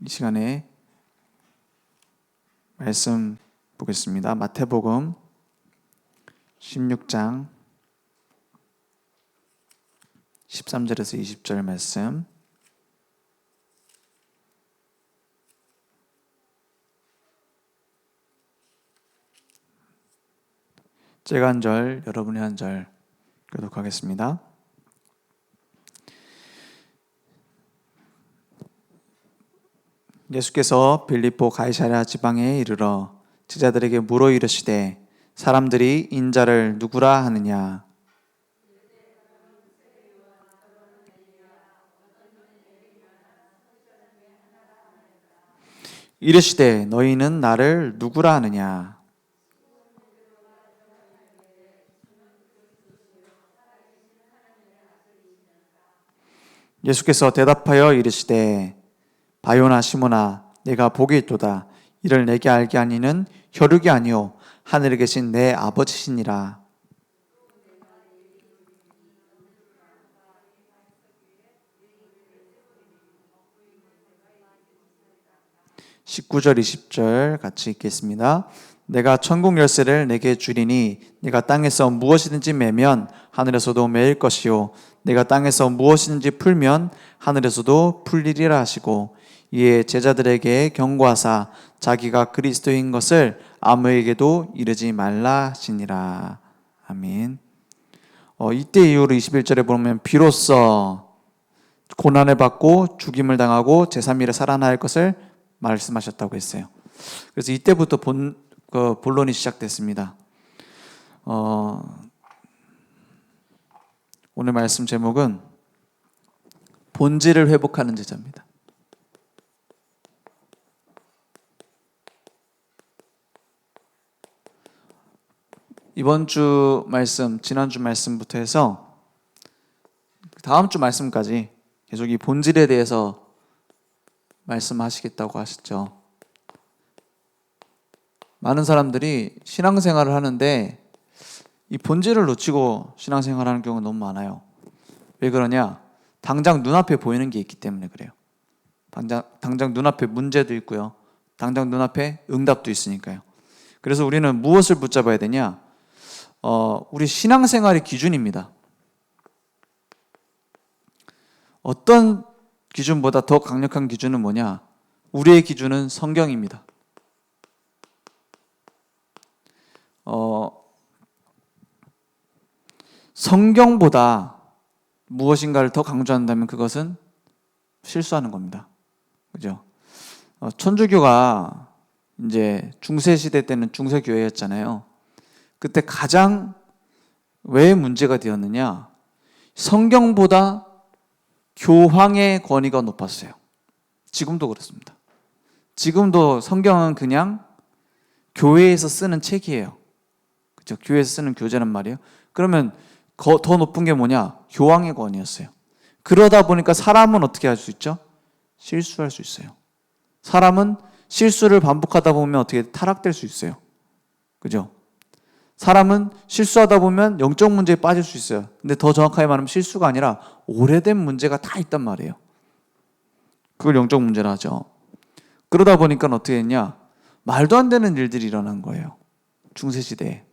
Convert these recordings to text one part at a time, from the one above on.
이 시간에 말씀 보겠습니다. 마태복음 16장 13절에서 20절 말씀. 제가 한 절, 여러분이 한 절 교독하겠습니다. 예수께서 빌립보 가이사랴 지방에 이르러 제자들에게 물어 이르시되 사람들이 인자를 누구라 하느냐? 이르시되 너희는 나를 누구라 하느냐? 예수께서 대답하여 이르시되 바요나 시몬아 내가 복이 있도다. 이를 내게 알게 하니는 혈육이 아니요 하늘에 계신 내 아버지시니라. (19절) (20절) 같이 읽겠습니다. 내가 천국 열쇠를 내게 주리니 내가 땅에서 무엇이든지 매면 하늘에서도 매일 것이요 내가 땅에서 무엇이든지 풀면 하늘에서도 풀리리라 하시고 이에 제자들에게 경고하사 자기가 그리스도인 것을 아무에게도 이르지 말라 하시니라. 아멘. 이때 이후로 21절에 보면 비로소 고난을 받고 죽임을 당하고 제3일에 살아날 것을 말씀하셨다고 했어요. 그래서 이때부터 본론이 시작됐습니다. 오늘 말씀 제목은 본질을 회복하는 제자입니다. 이번 주 말씀, 지난주 말씀부터 해서 다음 주 말씀까지 계속 이 본질에 대해서 말씀하시겠다고 하셨죠. 많은 사람들이 신앙생활을 하는데 이 본질을 놓치고 신앙생활을 하는 경우가 너무 많아요. 왜 그러냐? 당장 눈앞에 보이는 게 있기 때문에 그래요. 당장 눈앞에 문제도 있고요. 당장 눈앞에 응답도 있으니까요. 그래서 우리는 무엇을 붙잡아야 되냐? 우리 신앙생활의 기준입니다. 어떤 기준보다 더 강력한 기준은 뭐냐? 우리의 기준은 성경입니다. 성경보다 무엇인가를 더 강조한다면 그것은 실수하는 겁니다. 그죠? 천주교가 이제 중세시대 때는 중세교회였잖아요. 그때 가장 왜 문제가 되었느냐? 성경보다 교황의 권위가 높았어요. 지금도 그렇습니다. 지금도 성경은 그냥 교회에서 쓰는 책이에요. 그죠? 교회에서 쓰는 교재란 말이에요. 그러면 더 높은 게 뭐냐? 교황의 권위였어요. 그러다 보니까 사람은 어떻게 할 수 있죠? 실수할 수 있어요. 사람은 실수를 반복하다 보면 어떻게 타락될 수 있어요. 그죠? 사람은 실수하다 보면 영적 문제에 빠질 수 있어요. 근데 더 정확하게 말하면 실수가 아니라 오래된 문제가 다 있단 말이에요. 그걸 영적 문제라 하죠. 그러다 보니까 어떻게 했냐? 말도 안 되는 일들이 일어난 거예요. 중세시대에.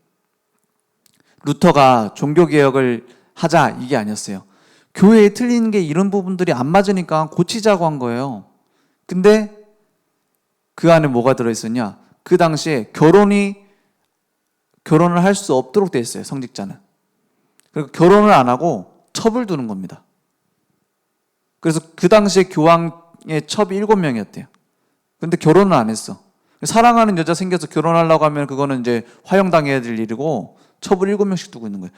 루터가 종교개혁을 하자 이게 아니었어요. 교회에 틀리는 게 이런 부분들이 안 맞으니까 고치자고 한 거예요. 근데 그 안에 뭐가 들어있었냐? 그 당시에 결혼을 할 수 없도록 돼 있어요. 성직자는. 그리고 결혼을 안 하고 첩을 두는 겁니다. 그래서 그 당시에 교황의 첩이 7명이었대요. 근데 결혼을 안 했어. 사랑하는 여자 생겨서 결혼하려고 하면 그거는 이제 화형당해야 될 일이고 첩을 7명씩 두고 있는 거예요.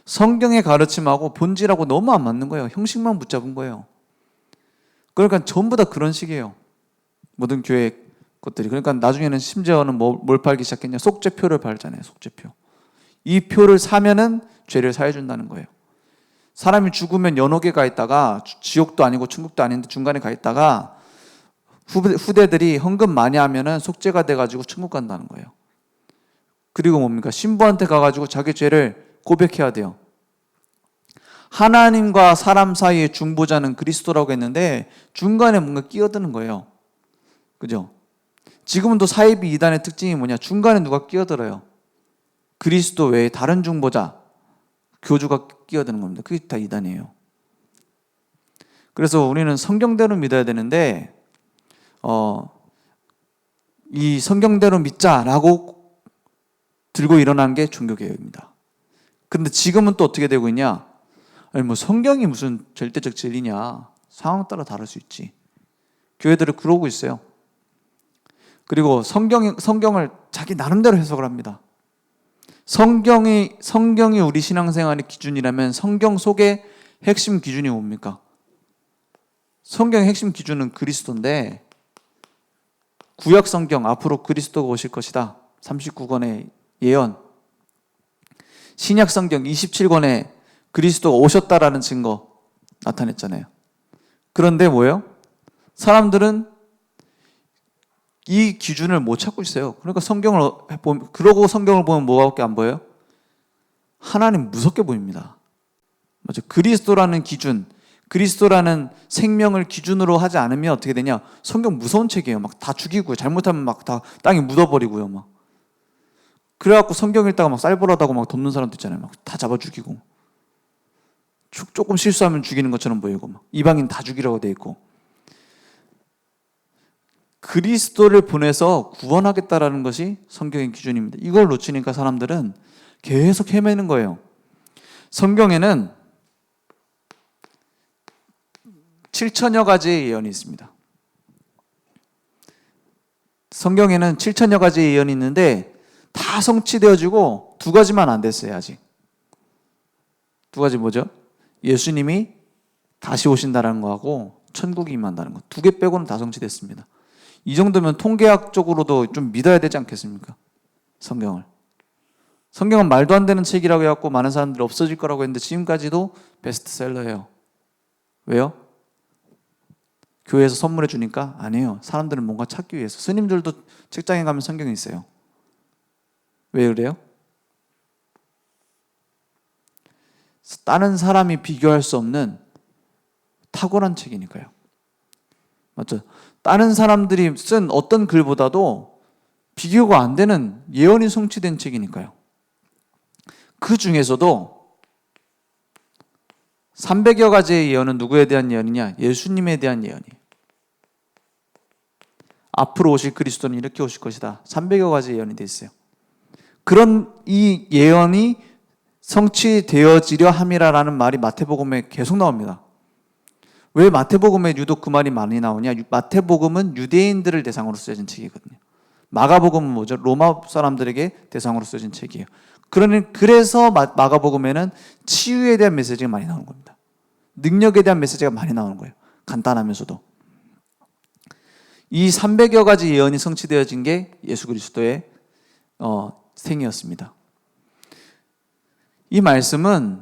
성경의 가르침하고 본질하고 너무 안 맞는 거예요. 형식만 붙잡은 거예요. 그러니까 전부 다 그런 식이에요. 모든 교회 것들이. 그러니까 나중에는 심지어는 뭘 팔기 시작했냐? 속죄표를 팔잖아요. 속죄표. 이 표를 사면은 죄를 사해 준다는 거예요. 사람이 죽으면 연옥에 가 있다가 지옥도 아니고 천국도 아닌데 중간에 가 있다가 후대들이 헌금 많이 하면은 속죄가 돼가지고 천국 간다는 거예요. 그리고 뭡니까? 신부한테 가가지고 자기 죄를 고백해야 돼요. 하나님과 사람 사이의 중보자는 그리스도라고 했는데 중간에 뭔가 끼어드는 거예요. 그죠? 지금은 또 사이비 이단의 특징이 뭐냐? 중간에 누가 끼어들어요. 그리스도 외에 다른 중보자, 교주가 끼어드는 겁니다. 그게 다 이단이에요. 그래서 우리는 성경대로 믿어야 되는데 이 성경대로 믿자라고 들고 일어난 게 종교개혁입니다. 그런데 지금은 또 어떻게 되고 있냐? 아니 뭐 성경이 무슨 절대적 진리냐? 상황 따라 다를 수 있지. 교회들은 그러고 있어요. 그리고 성경을 자기 나름대로 해석을 합니다. 성경이 우리 신앙생활의 기준이라면 성경 속의 핵심 기준이 뭡니까? 성경의 핵심 기준은 그리스도인데 구약 성경 앞으로 그리스도가 오실 것이다. 39권의 예언. 신약 성경 27권에 그리스도가 오셨다라는 증거 나타냈잖아요. 그런데 뭐예요? 사람들은 이 기준을 못 찾고 있어요. 그러니까 그러고 성경을 보면 뭐밖에 안 보여요? 하나님 무섭게 보입니다. 맞죠? 그리스도라는 기준, 그리스도라는 생명을 기준으로 하지 않으면 어떻게 되냐? 성경 무서운 책이에요. 막 다 죽이고요. 잘못하면 막 다 땅에 묻어버리고요. 막. 그래갖고 성경 읽다가 막 쌀벌하다고 막 덮는 사람도 있잖아요. 막 다 잡아 죽이고. 조금 실수하면 죽이는 것처럼 보이고, 막. 이방인 다 죽이라고 돼 있고. 그리스도를 보내서 구원하겠다라는 것이 성경의 기준입니다. 이걸 놓치니까 사람들은 계속 헤매는 거예요. 성경에는 7천여 가지의 예언이 있습니다. 성경에는 7천여 가지의 예언이 있는데 다 성취되어지고 두 가지만 안 됐어요. 아직. 두 가지 뭐죠? 예수님이 다시 오신다는 거하고 천국이 임한다는 거. 두 개 빼고는 다 성취됐습니다. 이 정도면 통계학적으로도 좀 믿어야 되지 않겠습니까? 성경을. 성경은 말도 안 되는 책이라고 해갖고 많은 사람들이 없어질 거라고 했는데 지금까지도 베스트셀러예요. 왜요? 교회에서 선물해 주니까? 아니에요. 사람들은 뭔가 찾기 위해서. 스님들도 책장에 가면 성경이 있어요. 왜 그래요? 다른 사람이 비교할 수 없는 탁월한 책이니까요. 맞죠? 다른 사람들이 쓴 어떤 글보다도 비교가 안 되는 예언이 성취된 책이니까요. 그 중에서도 300여 가지의 예언은 누구에 대한 예언이냐? 예수님에 대한 예언이에요. 앞으로 오실 그리스도는 이렇게 오실 것이다. 300여 가지 예언이 되어 있어요. 그런 이 예언이 성취되어지려 함이라라는 말이 마태복음에 계속 나옵니다. 왜 마태복음에 유독 그 말이 많이 나오냐? 마태복음은 유대인들을 대상으로 쓰여진 책이거든요. 마가복음은 뭐죠? 로마 사람들에게 대상으로 쓰여진 책이에요. 그래서 마가복음에는 치유에 대한 메시지가 많이 나오는 겁니다. 능력에 대한 메시지가 많이 나오는 거예요. 간단하면서도. 이 300여 가지 예언이 성취되어진 게 예수 그리스도의 생이었습니다. 이 말씀은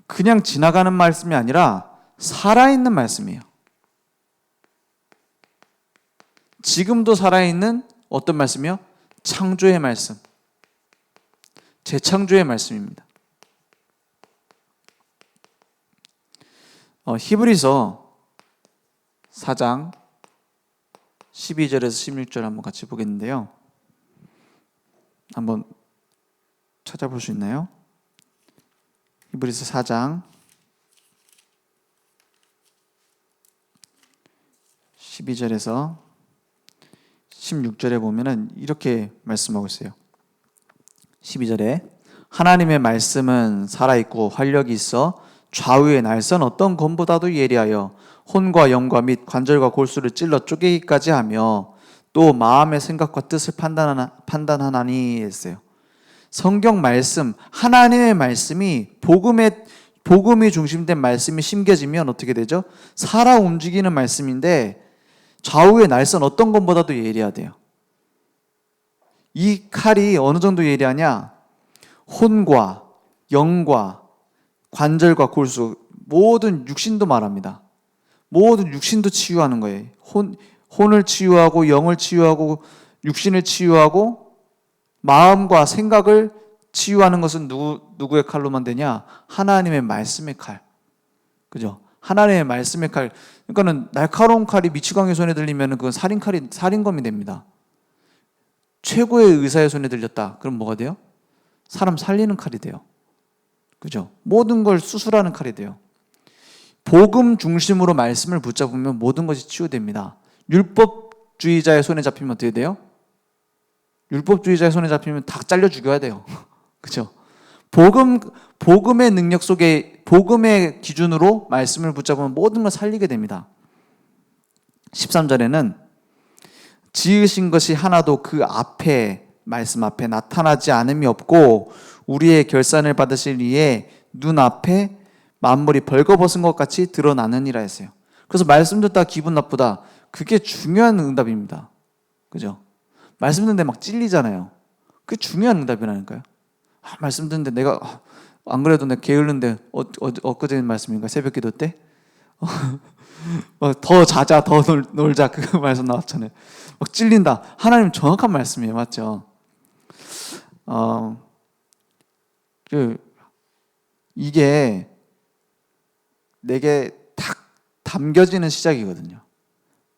그냥 지나가는 말씀이 아니라 살아있는 말씀이에요. 지금도 살아있는 어떤 말씀이요? 창조의 말씀. 재창조의 말씀입니다. 히브리서 4장 12절에서 16절 한번 같이 보겠는데요. 한번 찾아볼 수 있나요? 히브리서 4장 12절에서 16절에 보면은 이렇게 말씀하고 있어요. 12절에 하나님의 말씀은 살아있고 활력이 있어 좌우의 날선 어떤 검보다도 예리하여 혼과 영과 및 관절과 골수를 찔러 쪼개기까지 하며 또 마음의 생각과 뜻을 판단하나니 했어요. 성경 말씀, 하나님의 말씀이 복음이 중심된 말씀이 심겨지면 어떻게 되죠? 살아 움직이는 말씀인데 좌우의 날선 어떤 것보다도 예리하대요. 이 칼이 어느 정도 예리하냐? 혼과 영과 관절과 골수 모든 육신도 말합니다. 모든 육신도 치유하는 거예요. 혼을 치유하고 영을 치유하고 육신을 치유하고 마음과 생각을 치유하는 것은 누구의 칼로만 되냐? 하나님의 말씀의 칼. 그죠? 하나님의 말씀의 칼. 그러니까는 날카로운 칼이 미치광이 손에 들리면 그건 살인검이 됩니다. 최고의 의사의 손에 들렸다. 그럼 뭐가 돼요? 사람 살리는 칼이 돼요. 그죠? 모든 걸 수술하는 칼이 돼요. 복음 중심으로 말씀을 붙잡으면 모든 것이 치유됩니다. 율법주의자의 손에 잡히면 어떻게 돼요? 율법주의자의 손에 잡히면 다 잘려 죽여야 돼요. 그죠? 복음의 능력 속에, 복음의 기준으로 말씀을 붙잡으면 모든 걸 살리게 됩니다. 13절에는 지으신 것이 하나도 그 앞에, 말씀 앞에 나타나지 않음이 없고 우리의 결산을 받으실 이에 눈앞에 만물이 벌거벗은 것 같이 드러나느니라 했어요. 그래서 말씀 듣다가 기분 나쁘다. 그게 중요한 응답입니다. 그죠? 말씀 듣는데 막 찔리잖아요. 그게 중요한 응답이라니까요. 말씀 듣는데 내가 안 그래도 내가 게을른데 엊그제 말씀인가? 새벽 기도 때? 더 자자, 더 놀자. 그 말씀 나왔잖아요. 막 찔린다. 하나님 정확한 말씀이에요. 맞죠? 이게 내게 딱 담겨지는 시작이거든요.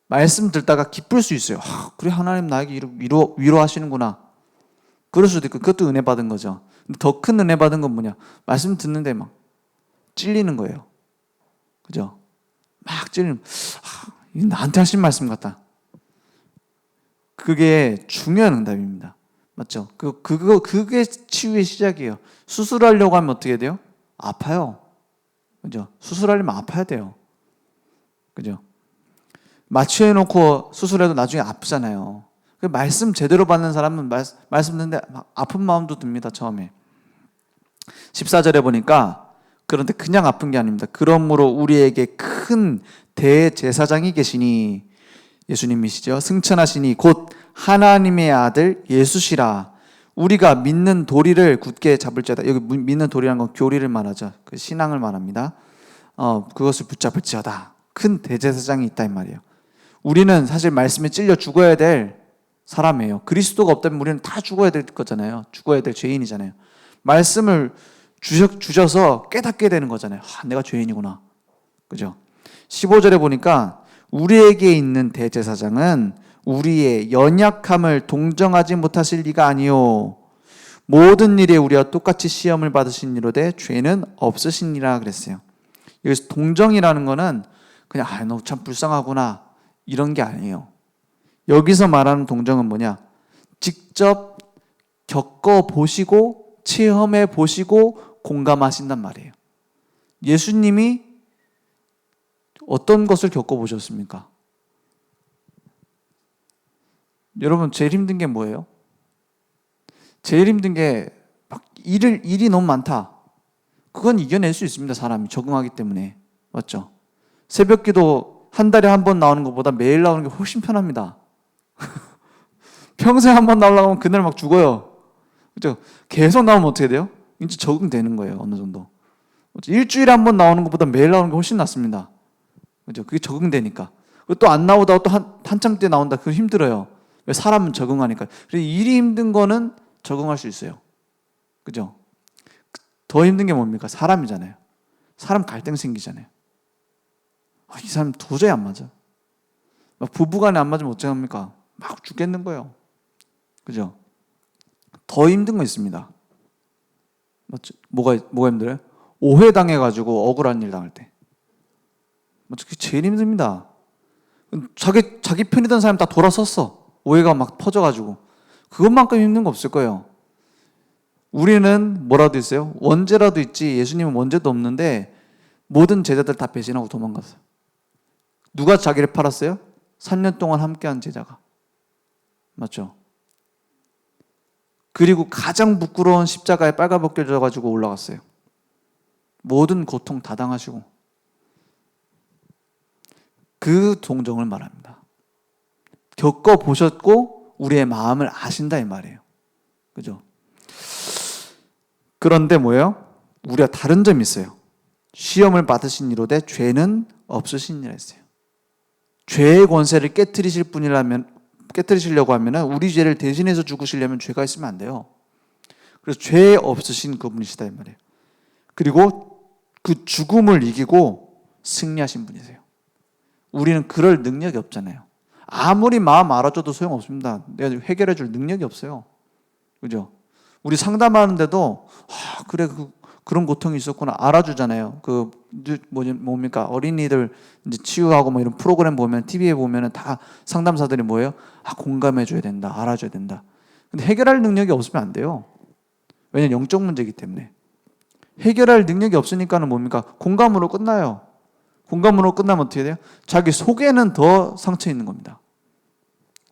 말씀 듣다가 기쁠 수 있어요. 그래, 하나님 나에게 위로하시는구나. 그럴 수도 있고, 그것도 은혜 받은 거죠. 근데 더 큰 은혜 받은 건 뭐냐? 말씀 듣는데 막 찔리는 거예요. 그죠? 막 찔리면, 이거 나한테 하신 말씀 같다. 그게 중요한 응답입니다. 맞죠? 그게 치유의 시작이에요. 수술하려고 하면 어떻게 돼요? 아파요. 그죠? 수술하려면 아파야 돼요. 그죠? 마취해놓고 수술해도 나중에 아프잖아요. 말씀 제대로 받는 사람은 말씀 듣는데 아픈 마음도 듭니다. 처음에 14절에 보니까 그런데 그냥 아픈 게 아닙니다. 그러므로 우리에게 큰 대제사장이 계시니, 예수님이시죠. 승천하시니 곧 하나님의 아들 예수시라. 우리가 믿는 도리를 굳게 잡을지어다. 여기 믿는 도리라는 건 교리를 말하죠. 그 신앙을 말합니다. 그것을 붙잡을지어다. 큰 대제사장이 있다 이 말이에요. 우리는 사실 말씀에 찔려 죽어야 될 사람이에요. 그리스도가 없다면 우리는 다 죽어야 될 거잖아요. 죽어야 될 죄인이잖아요. 말씀을 주셔서 깨닫게 되는 거잖아요. 내가 죄인이구나. 그죠? 15절에 보니까 우리에게 있는 대제사장은 우리의 연약함을 동정하지 못하실 리가 아니요 모든 일에 우리와 똑같이 시험을 받으신 이로되 죄는 없으시니라 그랬어요. 여기서 동정이라는 거는 그냥 너 참 불쌍하구나 이런 게 아니에요. 여기서 말하는 동정은 뭐냐? 직접 겪어보시고 체험해보시고 공감하신단 말이에요. 예수님이 어떤 것을 겪어보셨습니까? 여러분 제일 힘든 게 뭐예요? 제일 힘든 게 막 일이 너무 많다. 그건 이겨낼 수 있습니다. 사람이 적응하기 때문에. 맞죠? 새벽기도 한 달에 한 번 나오는 것보다 매일 나오는 게 훨씬 편합니다. 평생 한 번 나오려고 하면 그날 막 죽어요. 그죠? 계속 나오면 어떻게 돼요? 이제 적응되는 거예요. 어느 정도. 일주일에 한 번 나오는 것보다 매일 나오는 게 훨씬 낫습니다. 그죠? 그게 적응되니까. 또 안 나오다가 또 한참 때 나온다. 그건 힘들어요. 왜? 사람은 적응하니까. 그래서 일이 힘든 거는 적응할 수 있어요. 그죠? 더 힘든 게 뭡니까? 사람이잖아요. 사람 갈등 생기잖아요. 이 사람 도저히 안 맞아. 막 부부간에 안 맞으면 어떡합니까? 막 죽겠는 거예요. 그죠? 더 힘든 거 있습니다. 맞죠? 뭐가 힘들어요? 오해당해가지고 억울한 일 당할 때. 그게 제일 힘듭니다. 자기 편이던 사람 다 돌아섰어. 오해가 막 퍼져가지고. 그것만큼 힘든 거 없을 거예요. 우리는 뭐라도 있어요? 원죄라도 있지. 예수님은 원죄도 없는데 모든 제자들 다 배신하고 도망갔어요. 누가 자기를 팔았어요? 3년 동안 함께한 제자가. 맞죠? 그리고 가장 부끄러운 십자가에 빨가벗겨져가지고 올라갔어요. 모든 고통 다 당하시고. 그 동정을 말합니다. 겪어보셨고 우리의 마음을 아신다 이 말이에요. 그죠? 그런데 뭐예요? 우리가 다른 점이 있어요. 시험을 받으신 이로되 죄는 없으시니라 했어요. 죄의 권세를 깨트리시려고 하면 우리 죄를 대신해서 죽으시려면 죄가 있으면 안 돼요. 그래서 죄 없으신 그분이시다 이 말이에요. 그리고 그 죽음을 이기고 승리하신 분이세요. 우리는 그럴 능력이 없잖아요. 아무리 마음 알아줘도 소용없습니다. 내가 해결해 줄 능력이 없어요. 그죠? 우리 상담하는데도 그래 그런 고통이 있었구나 알아주잖아요. 뭡니까 어린이들 이제 치유하고 뭐 이런 프로그램 보면 TV에 보면은 다 상담사들이 뭐예요? 공감해 줘야 된다, 알아줘야 된다. 근데 해결할 능력이 없으면 안 돼요. 왜냐면 영적 문제이기 때문에. 해결할 능력이 없으니까는 뭡니까? 공감으로 끝나요. 공감으로 끝나면 어떻게 돼요? 자기 속에는 더 상처 있는 겁니다.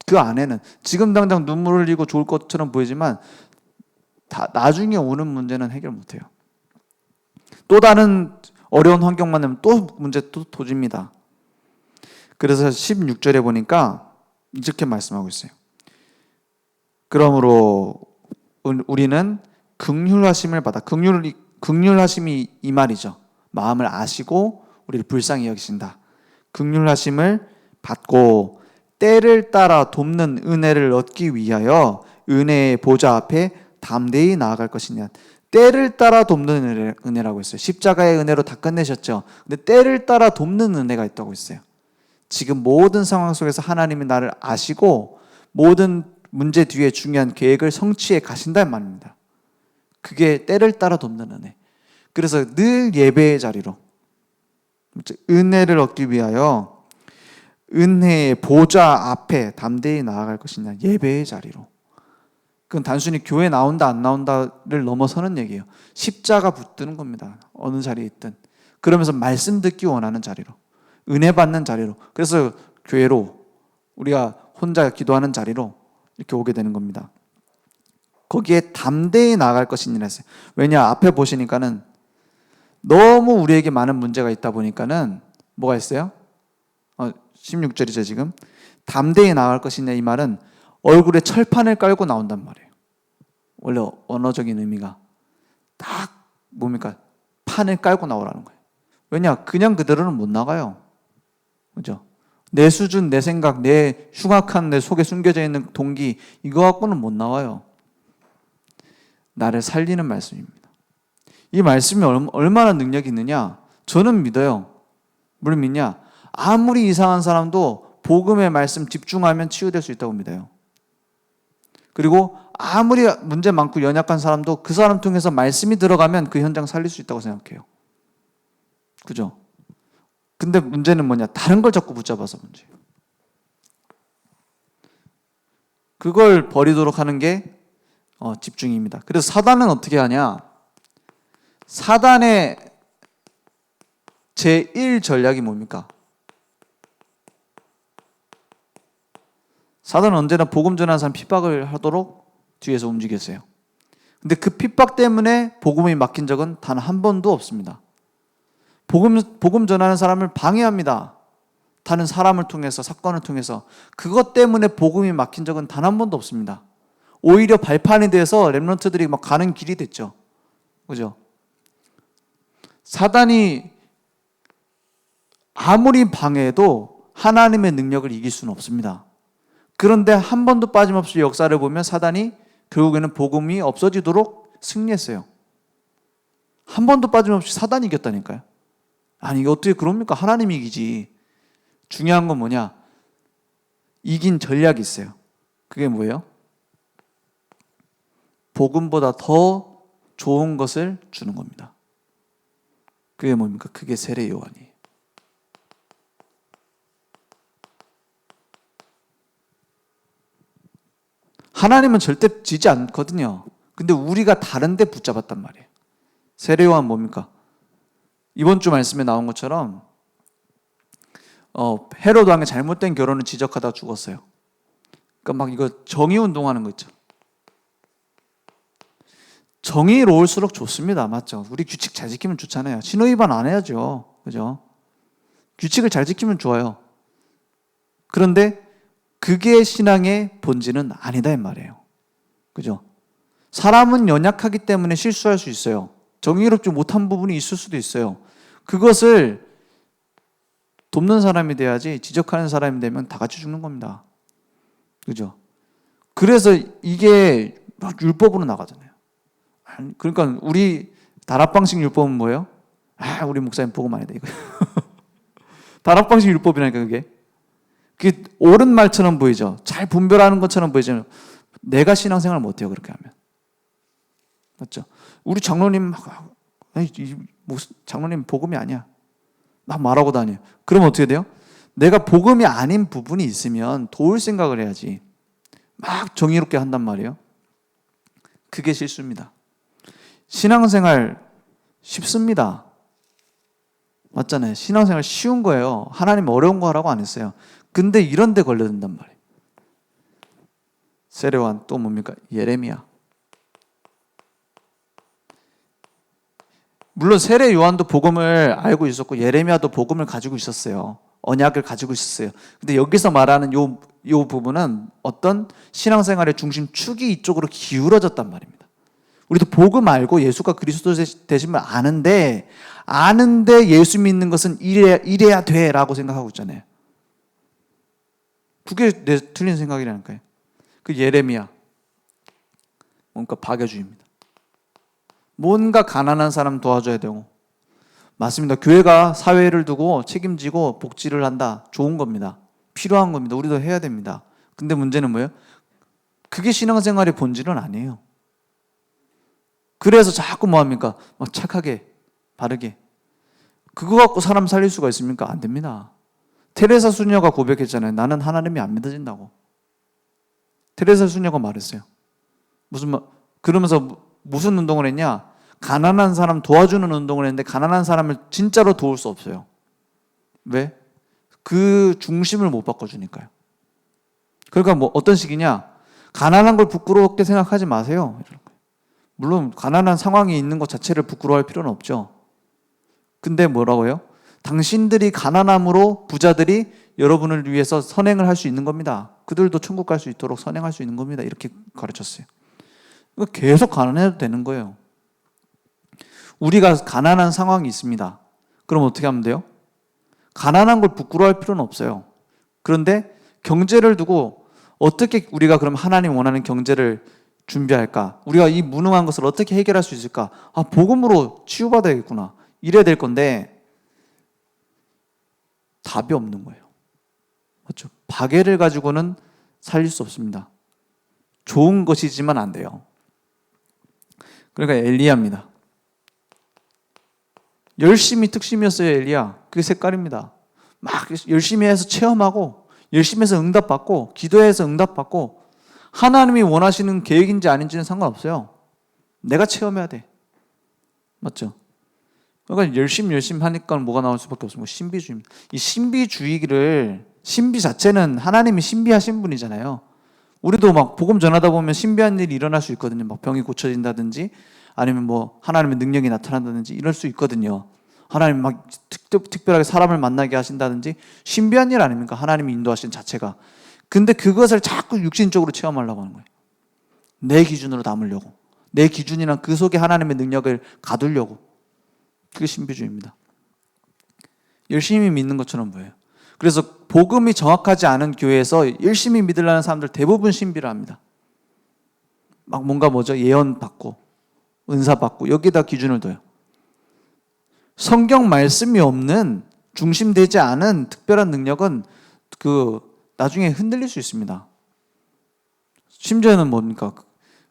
그 안에는 지금 당장 눈물 흘리고 좋을 것처럼 보이지만 나중에 오는 문제는 해결 못해요. 또 다른 어려운 환경만 되면 또 문제 또 도집니다. 그래서 16절에 보니까 이렇게 말씀하고 있어요. 그러므로 우리는 긍휼하심을 받아. 긍휼하심이 이 말이죠. 마음을 아시고 우리를 불쌍히 여기신다. 긍휼하심을 받고 때를 따라 돕는 은혜를 얻기 위하여 은혜의 보좌 앞에 담대히 나아갈 것이냐. 때를 따라 돕는 은혜라고 했어요. 십자가의 은혜로 다 끝내셨죠. 근데 때를 따라 돕는 은혜가 있다고 했어요. 지금 모든 상황 속에서 하나님이 나를 아시고 모든 문제 뒤에 중요한 계획을 성취해 가신다는 말입니다. 그게 때를 따라 돕는 은혜. 그래서 늘 예배의 자리로 은혜를 얻기 위하여 은혜의 보좌 앞에 담대히 나아갈 것이냐. 예배의 자리로. 그건 단순히 교회 나온다 안 나온다를 넘어서는 얘기예요. 십자가 붙드는 겁니다. 어느 자리에 있든. 그러면서 말씀 듣기 원하는 자리로. 은혜 받는 자리로. 그래서 교회로 우리가 혼자 기도하는 자리로 이렇게 오게 되는 겁니다. 거기에 담대히 나아갈 것이니라 했어요. 왜냐 앞에 보시니까는 너무 우리에게 많은 문제가 있다 보니까는 뭐가 있어요? 16절이죠 지금. 담대히 나아갈 것이냐 이 말은 얼굴에 철판을 깔고 나온단 말이에요. 원래 언어적인 의미가 딱 뭡니까? 판을 깔고 나오라는 거예요. 왜냐? 그냥 그대로는 못 나가요. 그죠? 내 수준, 내 생각, 내 흉악한 내 속에 숨겨져 있는 동기 이거 갖고는 못 나와요. 나를 살리는 말씀입니다. 이 말씀이 얼마나 능력이 있느냐? 저는 믿어요. 물론 믿냐? 아무리 이상한 사람도 복음의 말씀 집중하면 치유될 수 있다고 믿어요. 그리고 아무리 문제 많고 연약한 사람도 그 사람 통해서 말씀이 들어가면 그 현장 살릴 수 있다고 생각해요. 그죠? 근데 문제는 뭐냐? 다른 걸 자꾸 붙잡아서 문제예요. 그걸 버리도록 하는 게 집중입니다. 그래서 사단은 어떻게 하냐? 사단의 제1 전략이 뭡니까? 사단은 언제나 복음 전하는 사람 핍박을 하도록 뒤에서 움직였어요. 근데 그 핍박 때문에 복음이 막힌 적은 단 한 번도 없습니다. 복음 전하는 사람을 방해합니다. 다른 사람을 통해서, 사건을 통해서. 그것 때문에 복음이 막힌 적은 단 한 번도 없습니다. 오히려 발판이 돼서 렘넌트들이 막 가는 길이 됐죠. 그죠? 사단이 아무리 방해해도 하나님의 능력을 이길 수는 없습니다. 그런데 한 번도 빠짐없이 역사를 보면 사단이 결국에는 복음이 없어지도록 승리했어요. 한 번도 빠짐없이 사단이 이겼다니까요. 아니 이게 어떻게 그럽니까? 하나님이 이기지. 중요한 건 뭐냐? 이긴 전략이 있어요. 그게 뭐예요? 복음보다 더 좋은 것을 주는 겁니다. 그게 뭡니까? 그게 세례 요한이에요. 하나님은 절대 지지 않거든요. 근데 우리가 다른 데 붙잡았단 말이에요. 세례 요한 뭡니까? 이번 주 말씀에 나온 것처럼 헤로드 왕의 잘못된 결혼을 지적하다가 죽었어요. 그러니까 막 이거 정의 운동하는 거 있죠. 정의로울수록 좋습니다. 맞죠? 우리 규칙 잘 지키면 좋잖아요. 신호 위반 안 해야죠. 그죠? 규칙을 잘 지키면 좋아요. 그런데 그게 신앙의 본질은 아니다 이 말이에요. 그죠? 사람은 연약하기 때문에 실수할 수 있어요. 정의롭지 못한 부분이 있을 수도 있어요. 그것을 돕는 사람이 돼야지 지적하는 사람이 되면 다 같이 죽는 겁니다. 그죠? 그래서 이게 막 율법으로 나가잖아요. 그러니까 우리 다락방식 율법은 뭐예요? 우리 목사님 복음 아니다 이거. 다락방식 율법이라니까 그게. 그게 옳은 말처럼 보이죠. 잘 분별하는 것처럼 보이죠. 내가 신앙생활 못해요 그렇게 하면. 맞죠? 우리 장로님 무슨 장로님 복음이 아니야. 막 말하고 다녀요. 그럼 어떻게 돼요? 내가 복음이 아닌 부분이 있으면 도울 생각을 해야지. 막 정의롭게 한단 말이에요. 그게 실수입니다. 신앙생활 쉽습니다. 맞잖아요. 신앙생활 쉬운 거예요. 하나님 어려운 거 하라고 안 했어요. 근데 이런 데 걸려든단 말이에요. 세례요한 또 뭡니까? 예레미야. 물론 세례 요한도 복음을 알고 있었고 예레미야도 복음을 가지고 있었어요. 언약을 가지고 있었어요. 근데 여기서 말하는 요 부분은 어떤 신앙생활의 중심축이 이쪽으로 기울어졌단 말입니다. 우리도 복음 알고 예수가 그리스도 되심을 아는데 예수 믿는 것은 이래야 돼라고 생각하고 있잖아요. 그게 틀린 생각이라니까요. 그 예레미야 뭔가 박애주의입니다. 뭔가 가난한 사람 도와줘야 되고, 맞습니다. 교회가 사회를 두고 책임지고 복지를 한다. 좋은 겁니다. 필요한 겁니다. 우리도 해야 됩니다. 근데 문제는 뭐예요? 그게 신앙생활의 본질은 아니에요. 그래서 자꾸 뭐합니까? 막 착하게, 바르게. 그거 갖고 사람 살릴 수가 있습니까? 안 됩니다. 테레사 수녀가 고백했잖아요. 나는 하나님이 안 믿어진다고. 테레사 수녀가 말했어요. 그러면서 무슨 운동을 했냐? 가난한 사람 도와주는 운동을 했는데 가난한 사람을 진짜로 도울 수 없어요. 왜? 그 중심을 못 바꿔주니까요. 그러니까 뭐 어떤 식이냐? 가난한 걸 부끄럽게 생각하지 마세요. 물론 가난한 상황이 있는 것 자체를 부끄러워할 필요는 없죠. 근데 뭐라고요? 당신들이 가난함으로 부자들이 여러분을 위해서 선행을 할 수 있는 겁니다. 그들도 천국 갈 수 있도록 선행할 수 있는 겁니다. 이렇게 가르쳤어요. 계속 가난해도 되는 거예요. 우리가 가난한 상황이 있습니다. 그럼 어떻게 하면 돼요? 가난한 걸 부끄러워할 필요는 없어요. 그런데 경제를 두고 어떻게 우리가 그럼 하나님 원하는 경제를 준비할까? 우리가 이 무능한 것을 어떻게 해결할 수 있을까? 복음으로 치유받아야겠구나. 이래야 될 건데 답이 없는 거예요. 맞죠? 박애를 가지고는 살릴 수 없습니다. 좋은 것이지만 안 돼요. 그러니까 엘리야입니다. 열심히 특심이었어요. 엘리야. 그게 색깔입니다. 막 열심히 해서 체험하고 열심히 해서 응답받고 기도해서 응답받고 하나님이 원하시는 계획인지 아닌지는 상관없어요. 내가 체험해야 돼. 맞죠? 그러니까 열심히 하니까 뭐가 나올 수밖에 없어요. 신비주의입니다. 이 신비 자체는 하나님이 신비하신 분이잖아요. 우리도 막 복음 전하다 보면 신비한 일이 일어날 수 있거든요. 막 병이 고쳐진다든지 아니면 뭐 하나님의 능력이 나타난다든지 이럴 수 있거든요. 하나님 막 특별하게 사람을 만나게 하신다든지 신비한 일 아닙니까? 하나님이 인도하신 자체가. 근데 그것을 자꾸 육신적으로 체험하려고 하는 거예요. 내 기준으로 담으려고. 내 기준이랑 그 속에 하나님의 능력을 가두려고. 그게 신비주의입니다. 열심히 믿는 것처럼 보여요. 그래서 복음이 정확하지 않은 교회에서 열심히 믿으려는 사람들 대부분 신비를 합니다. 막 뭔가 예언 받고 은사 받고 여기다 기준을 둬요. 성경 말씀이 없는 중심되지 않은 특별한 능력은 나중에 흔들릴 수 있습니다. 심지어는 뭡니까?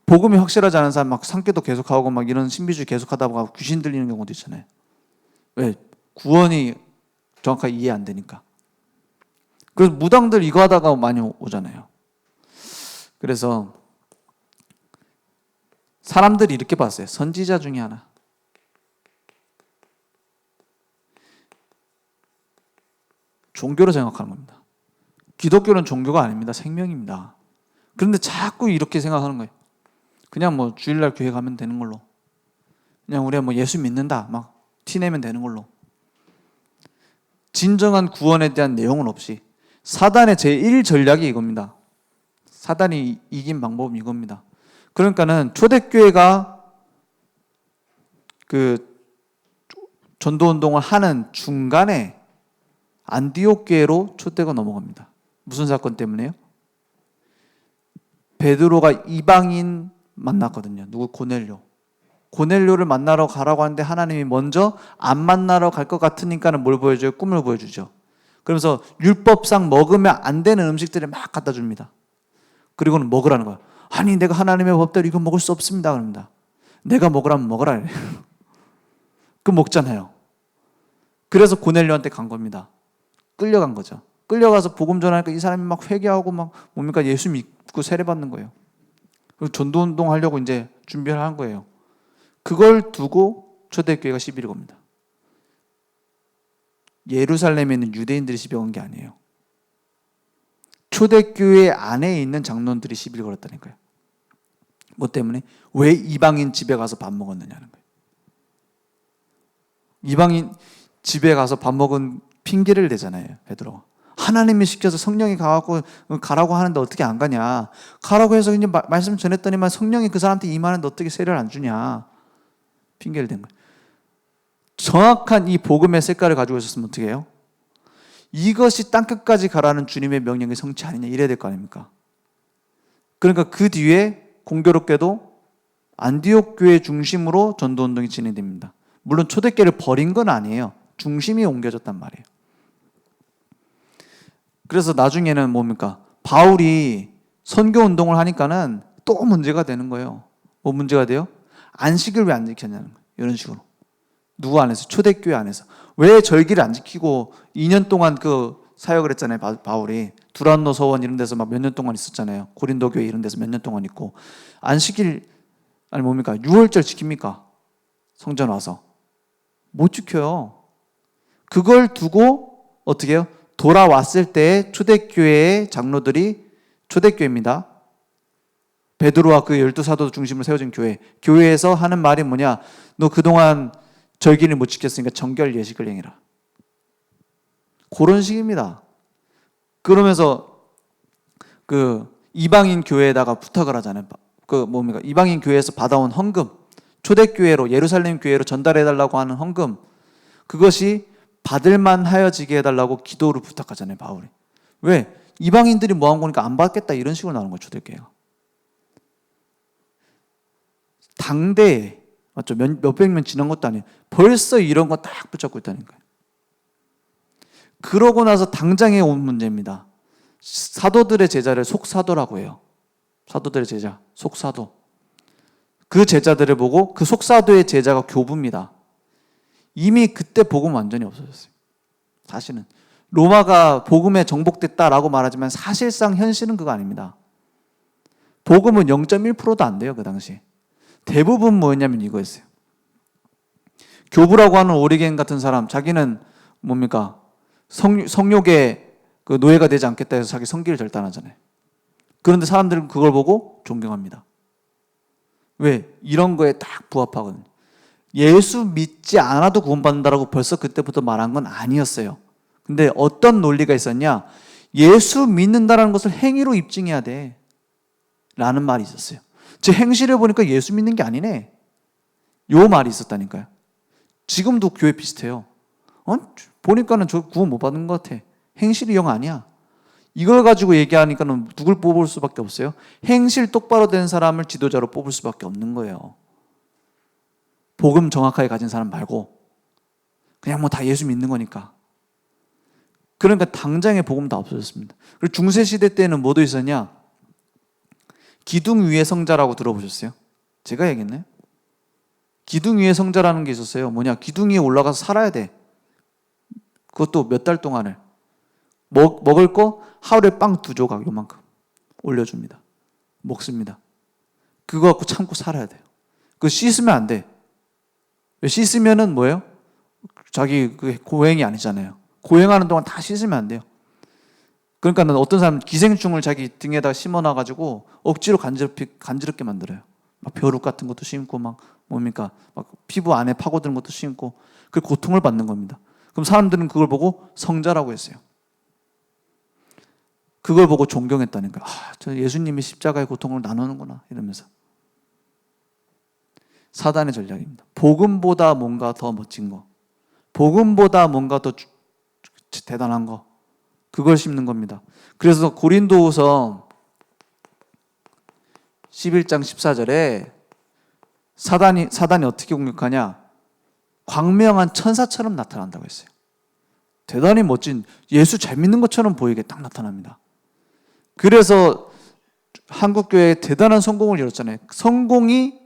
복음이 확실하지 않은 사람 막 상계도 계속하고 막 이런 신비주의 계속하다 보면 귀신 들리는 경우도 있잖아요. 왜? 구원이 정확하게 이해 안 되니까. 그래서 무당들 이거 하다가 많이 오잖아요. 그래서 사람들이 이렇게 봤어요. 선지자 중에 하나. 종교로 생각하는 겁니다. 기독교는 종교가 아닙니다. 생명입니다. 그런데 자꾸 이렇게 생각하는 거예요. 그냥 뭐 주일날 교회 가면 되는 걸로. 그냥 우리가 뭐 예수 믿는다. 막 티내면 되는 걸로. 진정한 구원에 대한 내용은 없이 사단의 제1 전략이 이겁니다. 사단이 이긴 방법은 이겁니다. 그러니까는 초대교회가 전도운동을 하는 중간에 안디옥 교회로 초대가 넘어갑니다. 무슨 사건 때문에요? 베드로가 이방인 만났거든요. 누구? 고넬료를 만나러 가라고 하는데 하나님이 먼저 안 만나러 갈 것 같으니까는 뭘 보여줘요? 꿈을 보여주죠. 그러면서 율법상 먹으면 안 되는 음식들을 막 갖다 줍니다. 그리고는 먹으라는 거야. 아니 내가 하나님의 법대로 이거 먹을 수 없습니다. 그럽니다. 내가 먹으라면 먹으라. 그 먹잖아요. 그래서 고넬료한테 간 겁니다. 끌려간 거죠. 끌려가서 복음 전하니까 이 사람이 막 회개하고 막 뭡니까 예수 믿고 세례받는 거예요. 그리고 전도운동 하려고 이제 준비를 한 거예요. 그걸 두고 초대교회가 시비를 겁니다. 예루살렘에 있는 유대인들이 시비 건 게 아니에요. 초대교회 안에 있는 장로들이 시비를 걸었다니까요. 뭐 때문에? 왜 이방인 집에 가서 밥 먹었느냐는 거예요. 이방인 집에 가서 밥 먹은 핑계를 대잖아요, 베드로가. 하나님이 시켜서 성령이 가라고 하는데 어떻게 안 가냐. 가라고 해서 이제 말씀 전했더니만 성령이 그 사람한테 임하는데 어떻게 세례를 안 주냐. 핑계를 댄 거예요. 정확한 이 복음의 색깔을 가지고 있었으면 어떻게 해요? 이것이 땅끝까지 가라는 주님의 명령의 성취 아니냐 이래야 될 거 아닙니까? 그러니까 그 뒤에 공교롭게도 안디옥 교회 중심으로 전도운동이 진행됩니다. 물론 초대교회를 버린 건 아니에요. 중심이 옮겨졌단 말이에요. 그래서 나중에는 뭡니까? 바울이 선교운동을 하니까는 또 문제가 되는 거예요. 뭐 문제가 돼요? 안식을 왜 안 지켰냐는 거예요. 이런 식으로. 누구 안에서? 초대교회 안에서. 왜 절기를 안 지키고 2년 동안 그 사역을 했잖아요. 바울이. 두란노 서원 이런 데서 막 몇 년 동안 있었잖아요. 고린도 교회 이런 데서 몇 년 동안 있고. 안식일 아니 뭡니까? 6월절 지킵니까? 성전 와서. 못 지켜요. 그걸 두고 어떻게 해요? 돌아왔을 때 초대교회의 장로들이 초대교회입니다. 베드로와 그 12사도 중심으로 세워진 교회에서 하는 말이 뭐냐? 너 그동안 절기를 못 지켰으니까 정결 예식을 행해라. 그런 식입니다. 그러면서 그 이방인 교회에다가 부탁을 하잖아요. 그 뭡니까? 이방인 교회에서 받아온 헌금, 초대교회로 예루살렘 교회로 전달해달라고 하는 헌금, 그것이 받을만 하여지게 해달라고 기도를 부탁하잖아요, 바울이. 왜? 이방인들이 모아온 거니까 안 받겠다 이런 식으로 나오는 거예요, 초대교회가. 당대에 맞죠? 몇백 년 지난 것도 아니에요. 벌써 이런 거 딱 붙잡고 있다니까요. 그러고 나서 당장에 온 문제입니다. 사도들의 제자를 속사도라고 해요. 사도들의 제자, 속사도. 그 제자들을 보고 그 속사도의 제자가 교부입니다. 이미 그때 복음 완전히 없어졌어요. 사실은 로마가 복음에 정복됐다라고 말하지만 사실상 현실은 그거 아닙니다. 복음은 0.1%도 안 돼요. 그 당시 대부분 뭐였냐면 이거였어요. 교부라고 하는 오리겐 같은 사람, 자기는 뭡니까? 성욕의 그 노예가 되지 않겠다 해서 자기 성기를 절단하잖아요. 그런데 사람들은 그걸 보고 존경합니다. 왜? 이런 거에 딱 부합하거든요. 예수 믿지 않아도 구원받는다라고 벌써 그때부터 말한 건 아니었어요. 근데 어떤 논리가 있었냐? 예수 믿는다라는 것을 행위로 입증해야 돼 라는 말이 있었어요. 제 행실을 보니까 예수 믿는 게 아니네, 요 말이 있었다니까요. 지금도 교회 비슷해요. 보니까는 저 구원 못 받은 것 같아. 행실이 영 아니야. 이걸 가지고 얘기하니까는 누굴 뽑을 수밖에 없어요? 행실 똑바로 된 사람을 지도자로 뽑을 수밖에 없는 거예요. 복음 정확하게 가진 사람 말고 그냥 뭐 다 예수 믿는 거니까. 그러니까 당장에 복음 다 없어졌습니다. 그리고 중세시대 때는 뭐도 있었냐? 기둥 위의 성자라고 들어보셨어요? 제가 얘기했나요? 기둥 위의 성자라는 게 있었어요. 뭐냐? 기둥 위에 올라가서 살아야 돼. 그것도 몇 달 동안을. 먹을 거 하루에 빵 2조각 요만큼 올려줍니다. 먹습니다. 그거 갖고 참고 살아야 돼요. 그거 씻으면 안 돼. 씻으면은 뭐예요? 자기 그 고행이 아니잖아요. 고행하는 동안 다 씻으면 안 돼요. 그러니까 어떤 사람은 기생충을 자기 등에다 심어놔가지고 억지로 간지럽게 만들어요. 막 벼룩 같은 것도 심고 막 뭡니까? 막 피부 안에 파고드는 것도 심고 그 고통을 받는 겁니다. 그럼 사람들은 그걸 보고 성자라고 했어요. 그걸 보고 존경했다니까. 저 예수님이 십자가의 고통을 나누는구나 이러면서. 사단의 전략입니다. 복음보다 뭔가 더 멋진 거, 복음보다 뭔가 더 대단한 거, 그걸 심는 겁니다. 그래서 고린도후서 11장 14절에 사단이 어떻게 공격하냐? 광명한 천사처럼 나타난다고 했어요. 대단히 멋진, 예수 잘 믿는 것처럼 보이게 딱 나타납니다. 그래서 한국교회에 대단한 성공을 이뤘잖아요. 성공이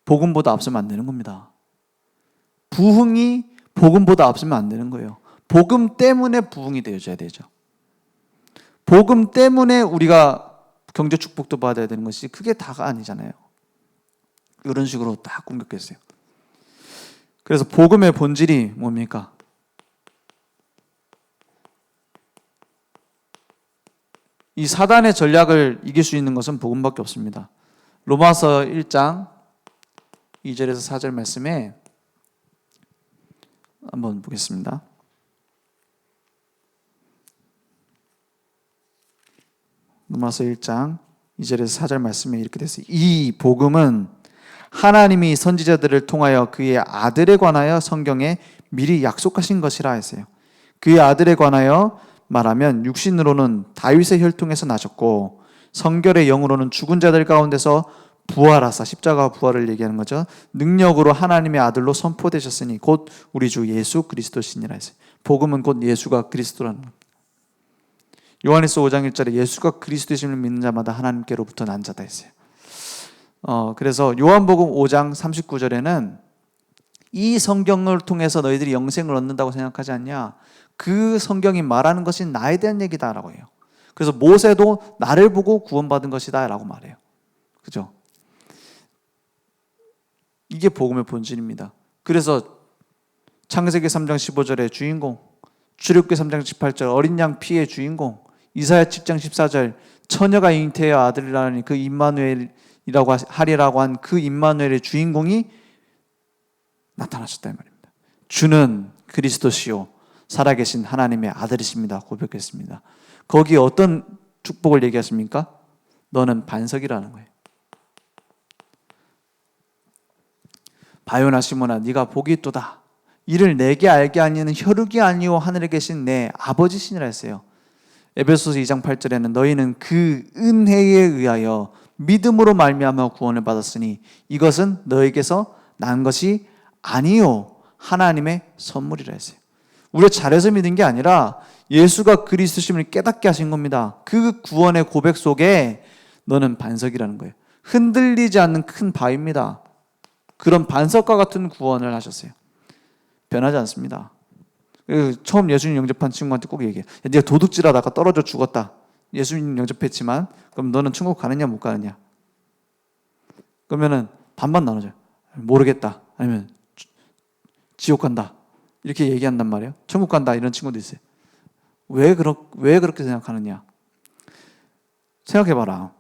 복음보다 앞서면 안 되는 겁니다. 부흥이 복음보다 앞서면 안 되는 거예요. 복음 때문에 부흥이 되어져야 되죠. 복음 때문에 우리가 경제 축복도 받아야 되는 것이 그게 다가 아니잖아요. 이런 식으로 딱 공격했어요. 그래서 복음의 본질이 뭡니까? 이 사단의 전략을 이길 수 있는 것은 복음밖에 없습니다. 로마서 1장 2절에서 4절 말씀에 한번 보겠습니다. 로마서 1장 2절에서 4절 말씀에 이렇게 됐어요. 이 복음은 하나님이 선지자들을 통하여 그의 아들에 관하여 성경에 미리 약속하신 것이라 했어요. 그의 아들에 관하여 말하면 육신으로는 다윗의 혈통에서 나셨고 성결의 영으로는 죽은 자들 가운데서 부활하사, 십자가 부활을 얘기하는 거죠. 능력으로 하나님의 아들로 선포되셨으니 곧 우리 주 예수 그리스도시니라 했어요. 복음은 곧 예수가 그리스도라는 겁니다. 요한일서 5장 1절에 예수가 그리스도이심을 믿는 자마다 하나님께로부터 난 자다 했어요. 그래서 요한복음 5장 39절에는 이 성경을 통해서 너희들이 영생을 얻는다고 생각하지 않냐? 그 성경이 말하는 것이 나에 대한 얘기다라고 해요. 그래서 모세도 나를 보고 구원받은 것이다 라고 말해요. 그죠? 이게 복음의 본질입니다. 그래서 창세기 3장 15절의 주인공, 출애굽기 3장 18절 어린 양 피의 주인공, 이사야 10장 14절 처녀가 잉태하여 아들이라니 그 임마누엘이라고 하리라고 한 그 임마누엘의 주인공이 나타나셨다 이 말입니다. 주는 그리스도시요 살아계신 하나님의 아들이십니다 고백했습니다. 거기에 어떤 축복을 얘기하십니까? 너는 반석이라는 거예요. 바요나 시몬아 네가 복이 있도다. 이를 내게 알게 하니는 혈육이 아니요 하늘에 계신 내 아버지시니라 했어요. 에베소서 2장 8절에는 너희는 그 은혜에 의하여 믿음으로 말미암아 구원을 받았으니 이것은 너에게서 난 것이 아니요 하나님의 선물이라 했어요. 우리가 잘해서 믿은 게 아니라 예수가 그리스도심을 깨닫게 하신 겁니다. 그 구원의 고백 속에 너는 반석이라는 거예요. 흔들리지 않는 큰 바위입니다. 그런 반석과 같은 구원을 하셨어요. 변하지 않습니다. 처음 예수님 영접한 친구한테 꼭 얘기해. 네가 도둑질하다가 떨어져 죽었다. 예수님 영접했지만 그럼 너는 천국 가느냐 못 가느냐? 그러면은 반반 나눠져요. 모르겠다. 아니면 지옥 간다. 이렇게 얘기한단 말이에요. 천국 간다 이런 친구도 있어요. 왜 그렇게 생각하느냐? 생각해봐라.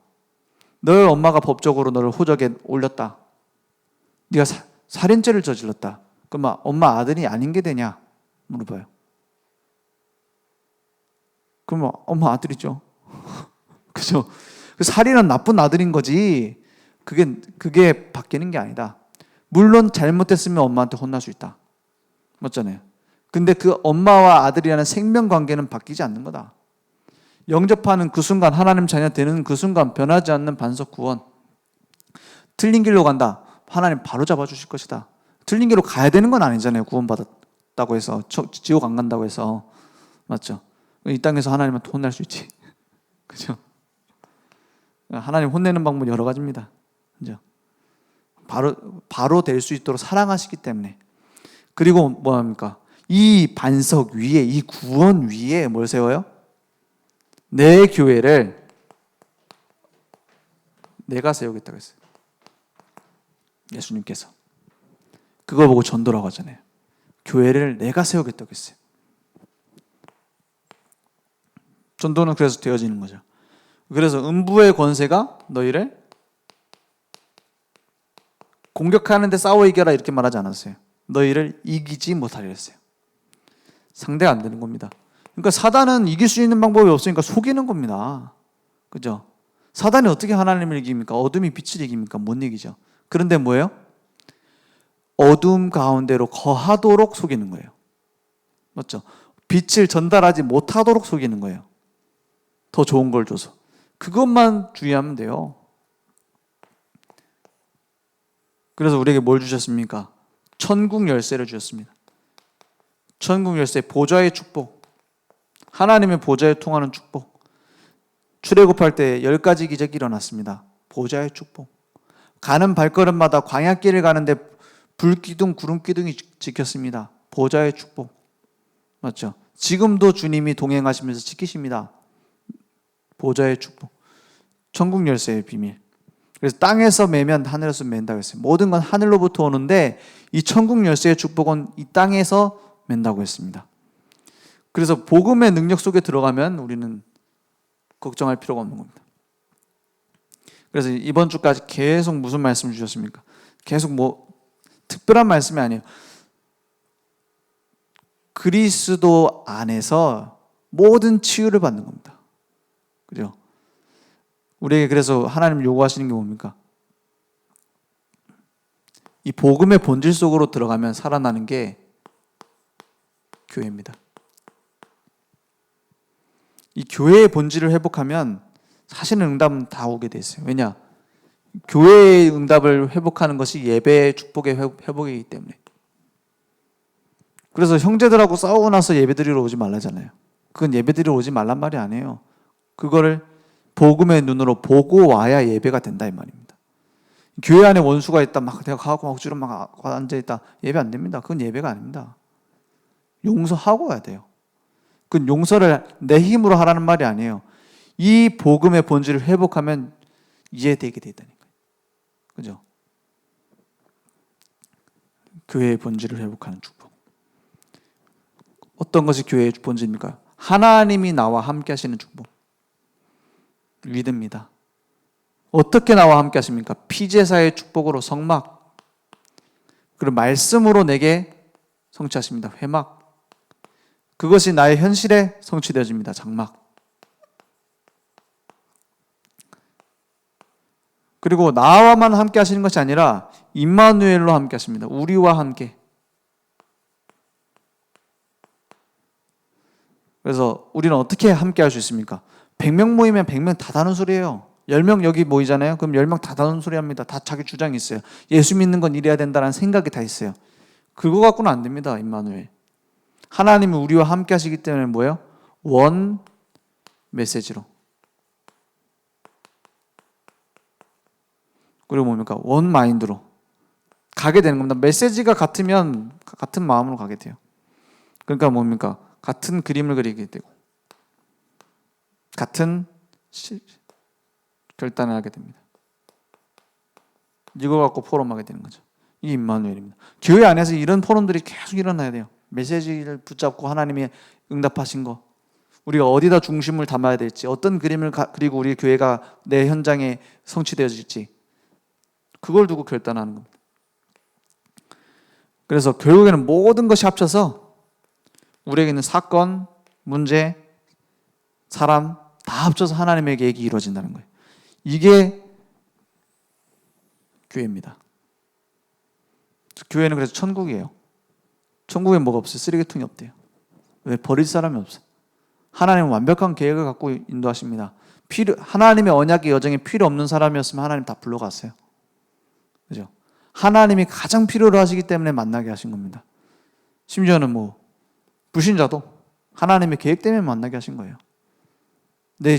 너 엄마가 법적으로 너를 호적에 올렸다. 네가 살인죄를 저질렀다. 그럼 엄마 아들이 아닌 게 되냐? 물어봐요. 그럼 엄마 아들이죠. 그죠? 살인은 나쁜 아들인 거지. 그게 바뀌는 게 아니다. 물론 잘못했으면 엄마한테 혼날 수 있다. 맞잖아요. 근데 그 엄마와 아들이라는 생명 관계는 바뀌지 않는 거다. 영접하는 그 순간, 하나님 자녀 되는 그 순간 변하지 않는 반석 구원. 틀린 길로 간다. 하나님 바로 잡아주실 것이다. 틀린 길로 가야 되는 건 아니잖아요. 구원받았다고 해서 지옥 안 간다고 해서. 맞죠? 이 땅에서 하나님한테 혼날 수 있지. 그죠? 하나님 혼내는 방법 여러 가지입니다. 그죠? 바로 될 수 있도록 사랑하시기 때문에. 그리고 뭐 합니까? 이 반석 위에, 이 구원 위에 뭘 세워요? 내 교회를 내가 세우겠다고 했어요. 예수님께서. 그걸 보고 전도라고 하잖아요. 교회를 내가 세우겠다고 했어요. 전도는 그래서 되어지는 거죠. 그래서 음부의 권세가 너희를 공격하는데 싸워 이겨라 이렇게 말하지 않았어요. 너희를 이기지 못하리라 했어요. 상대가 안 되는 겁니다. 그러니까 사단은 이길 수 있는 방법이 없으니까 속이는 겁니다. 그죠? 사단이 어떻게 하나님을 이깁니까? 어둠이 빛을 이깁니까? 못 이기죠. 그런데 뭐예요? 어둠 가운데로 거하도록 속이는 거예요. 맞죠? 빛을 전달하지 못하도록 속이는 거예요. 더 좋은 걸 줘서. 그것만 주의하면 돼요. 그래서 우리에게 뭘 주셨습니까? 천국 열쇠를 주셨습니다. 천국 열쇠, 보좌의 축복. 하나님의 보좌에 통하는 축복. 출애굽할 때 10가지 기적이 일어났습니다. 보좌의 축복. 가는 발걸음마다 광야길을 가는데 불기둥, 구름기둥이 지켰습니다. 보좌의 축복. 맞죠? 지금도 주님이 동행하시면서 지키십니다. 보좌의 축복. 천국 열쇠의 비밀. 그래서 땅에서 매면 하늘에서 맨다고 했어요. 모든 건 하늘로부터 오는데 이 천국 열쇠의 축복은 이 땅에서 맨다고 했습니다. 그래서 복음의 능력 속에 들어가면 우리는 걱정할 필요가 없는 겁니다. 그래서 이번 주까지 계속 무슨 말씀을 주셨습니까? 계속 특별한 말씀이 아니에요. 그리스도 안에서 모든 치유를 받는 겁니다. 그죠? 우리에게 그래서 하나님 요구하시는 게 뭡니까? 이 복음의 본질 속으로 들어가면 살아나는 게 교회입니다. 이 교회의 본질을 회복하면 사실은 응답은 다 오게 돼 있어요. 왜냐? 교회의 응답을 회복하는 것이 예배의 축복의 회복이기 때문에. 그래서 형제들하고 싸우고 나서 예배드리러 오지 말라잖아요. 그건 예배드리러 오지 말란 말이 아니에요. 그거를 복음의 눈으로 보고 와야 예배가 된다 이 말입니다. 교회 안에 원수가 있다, 막 내가 가고 억지로 막 앉아 있다, 예배 안 됩니다. 그건 예배가 아닙니다. 용서하고 와야 돼요. 그건 용서를 내 힘으로 하라는 말이 아니에요. 이 복음의 본질을 회복하면 이해되게 되다니까요. 그죠? 교회의 본질을 회복하는 축복. 어떤 것이 교회의 본질입니까? 하나님이 나와 함께 하시는 축복. 믿습니다. 어떻게 나와 함께 하십니까? 피제사의 축복으로 성막, 그리고 말씀으로 내게 성취하십니다. 회막. 그것이 나의 현실에 성취되어집니다. 장막. 그리고 나와만 함께 하시는 것이 아니라 임마누엘로 함께 하십니다. 우리와 함께. 그래서 우리는 어떻게 함께 할 수 있습니까? 100명 모이면 100명 다 다는 소리예요. 10명 여기 모이잖아요. 그럼 10명 다 다는 소리 합니다. 다 자기 주장이 있어요. 예수 믿는 건 이래야 된다는 생각이 다 있어요. 그거 갖고는 안 됩니다. 임마누엘. 하나님이 우리와 함께 하시기 때문에 뭐예요? 원 메시지로. 그리고 뭡니까? 원 마인드로 가게 되는 겁니다. 메시지가 같으면 같은 마음으로 가게 돼요. 그러니까 뭡니까? 같은 그림을 그리게 되고 같은 결단을 하게 됩니다. 이거 갖고 포럼하게 되는 거죠. 이게 임마누엘입니다. 교회 안에서 이런 포럼들이 계속 일어나야 돼요. 메시지를 붙잡고 하나님이 응답하신 거, 우리가 어디다 중심을 담아야 될지, 어떤 그림을 그리고 우리 교회가 내 현장에 성취되어질지, 그걸 두고 결단하는 겁니다. 그래서 결국에는 모든 것이 합쳐서 우리에게 있는 사건, 문제, 사람 다 합쳐서 하나님의 계획이 이루어진다는 거예요. 이게 교회입니다. 교회는 그래서 천국이에요. 천국에 뭐가 없어요? 쓰레기통이 없대요. 왜? 버릴 사람이 없어요. 하나님은 완벽한 계획을 갖고 인도하십니다. 하나님의 언약의 여정에 필요 없는 사람이었으면 하나님 다 불러갔어요. 그죠? 하나님이 가장 필요로 하시기 때문에 만나게 하신 겁니다. 심지어는 불신자도 하나님의 계획 때문에 만나게 하신 거예요. 내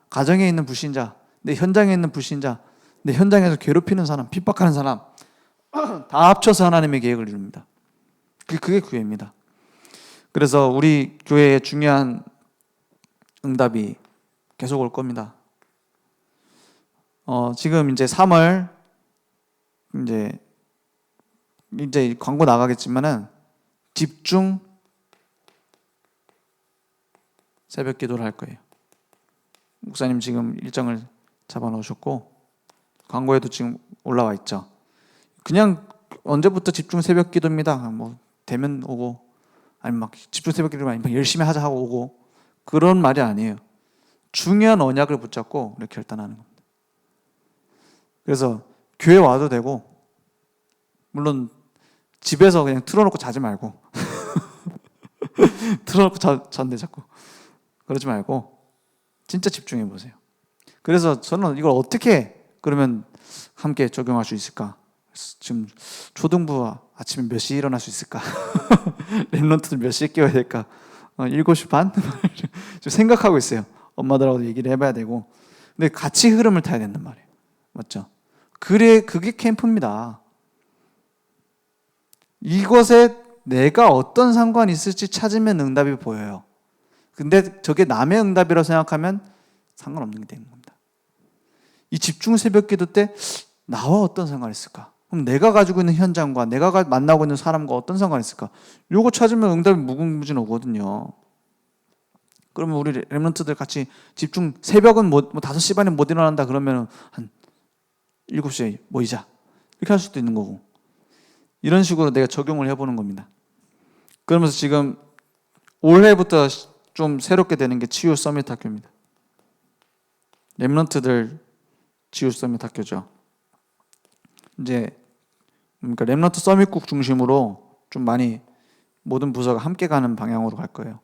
가정에 있는 불신자, 내 현장에 있는 불신자, 내 현장에서 괴롭히는 사람, 핍박하는 사람 다 합쳐서 하나님의 계획을 이룹니다. 그게 교회입니다. 그래서 우리 교회의 중요한 응답이 계속 올 겁니다. 지금 이제 3월 이제 광고 나가겠지만은 집중 새벽 기도를 할 거예요. 목사님 지금 일정을 잡아 놓으셨고 광고에도 지금 올라와 있죠. 그냥 언제부터 집중 새벽 기도입니다. 되면 오고, 아니면 막 집중 새벽 기도 아니면 열심히 하자 하고 오고, 그런 말이 아니에요. 중요한 언약을 붙잡고 이렇게 결단하는 겁니다. 그래서 교회 와도 되고, 물론 집에서 그냥 틀어놓고 자지 말고 틀어놓고 잔대 자꾸 그러지 말고 진짜 집중해 보세요. 그래서 저는 이걸 어떻게 그러면 함께 적용할 수 있을까? 지금 초등부와 아침에 몇 시에 일어날 수 있을까? 랩런트들 몇 시에 깨워야 될까? 7시 반? 좀 생각하고 있어요. 엄마들하고도 얘기를 해봐야 되고. 근데 같이 흐름을 타야 된단 말이에요. 맞죠? 그래, 그게 캠프입니다. 이것에 내가 어떤 상관이 있을지 찾으면 응답이 보여요. 근데 저게 남의 응답이라고 생각하면 상관없는 게 되는 겁니다. 이 집중 새벽 기도 때 나와 어떤 상관이 있을까? 그럼 내가 가지고 있는 현장과 내가 만나고 있는 사람과 어떤 상관이 있을까? 요거 찾으면 응답이 무궁무진 오거든요. 그러면 우리 렘넌트들 같이 집중, 새벽은 뭐 5시 반에 못 일어난다 그러면 한 7시에 모이자. 이렇게 할 수도 있는 거고. 이런 식으로 내가 적용을 해보는 겁니다. 그러면서 지금 올해부터 좀 새롭게 되는 게 치유 서밋 학교입니다. 렘넌트들 치유 서밋 학교죠. 이제 그러니까 렘넌트 서밋국 중심으로 좀 많이 모든 부서가 함께 가는 방향으로 갈 거예요.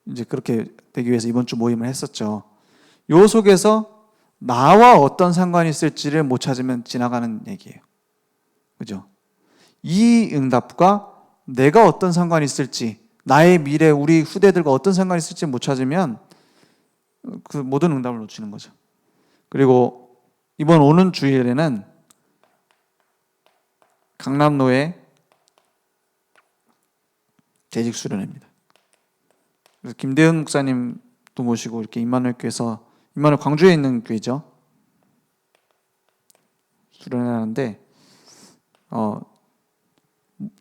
이제 그렇게 되기 위해서 이번 주 모임을 했었죠. 요 속에서 나와 어떤 상관이 있을지를 못 찾으면 지나가는 얘기예요. 그죠? 이 응답과 내가 어떤 상관이 있을지, 나의 미래, 우리 후대들과 어떤 상관이 있을지 못 찾으면 그 모든 응답을 놓치는 거죠. 그리고 이번 오는 주일에는 강남로에 재직 수련회입니다. 그래서 김대은 목사님도 모시고 이렇게 임마누엘 교회에서, 임마누엘 광주에 있는 교회죠. 수련회하는데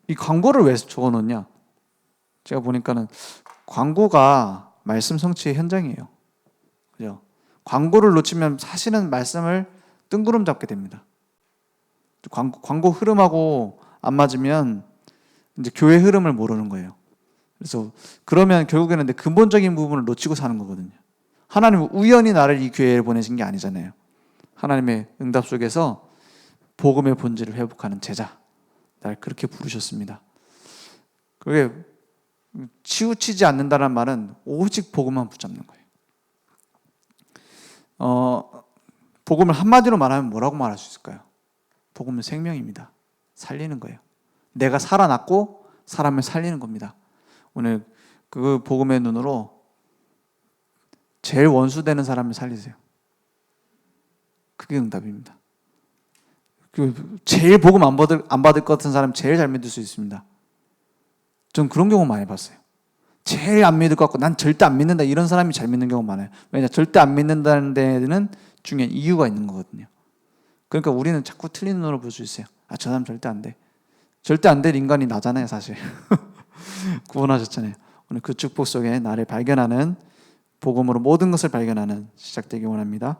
이 광고를 왜 적어놓냐? 제가 보니까는 광고가 말씀 성취의 현장이에요. 그죠? 광고를 놓치면 사실은 말씀을 뜬구름 잡게 됩니다. 광고 흐름하고 안 맞으면 이제 교회 흐름을 모르는 거예요. 그래서 그러면 결국에는 근본적인 부분을 놓치고 사는 거거든요. 하나님은 우연히 나를 이 교회에 보내신 게 아니잖아요. 하나님의 응답 속에서 복음의 본질을 회복하는 제자, 날 그렇게 부르셨습니다. 그게 치우치지 않는다는 말은 오직 복음만 붙잡는 거예요. 복음을 한마디로 말하면 뭐라고 말할 수 있을까요? 복음은 생명입니다. 살리는 거예요. 내가 살아났고 사람을 살리는 겁니다. 오늘 그 복음의 눈으로 제일 원수되는 사람을 살리세요. 그게 응답입니다. 제일 복음 안 받을 것 같은 사람 제일 잘 믿을 수 있습니다. 전 그런 경우 많이 봤어요. 제일 안 믿을 것 같고 난 절대 안 믿는다 이런 사람이 잘 믿는 경우 많아요. 왜냐, 절대 안 믿는다는 데는 중요한 이유가 있는 거거든요. 그러니까 우리는 자꾸 틀린 눈으로 볼 수 있어요. 저 사람 절대 안 돼. 절대 안 될 인간이 나잖아요, 사실. 구원하셨잖아요. 오늘 그 축복 속에 나를 발견하는, 복음으로 모든 것을 발견하는 시작되기 원합니다.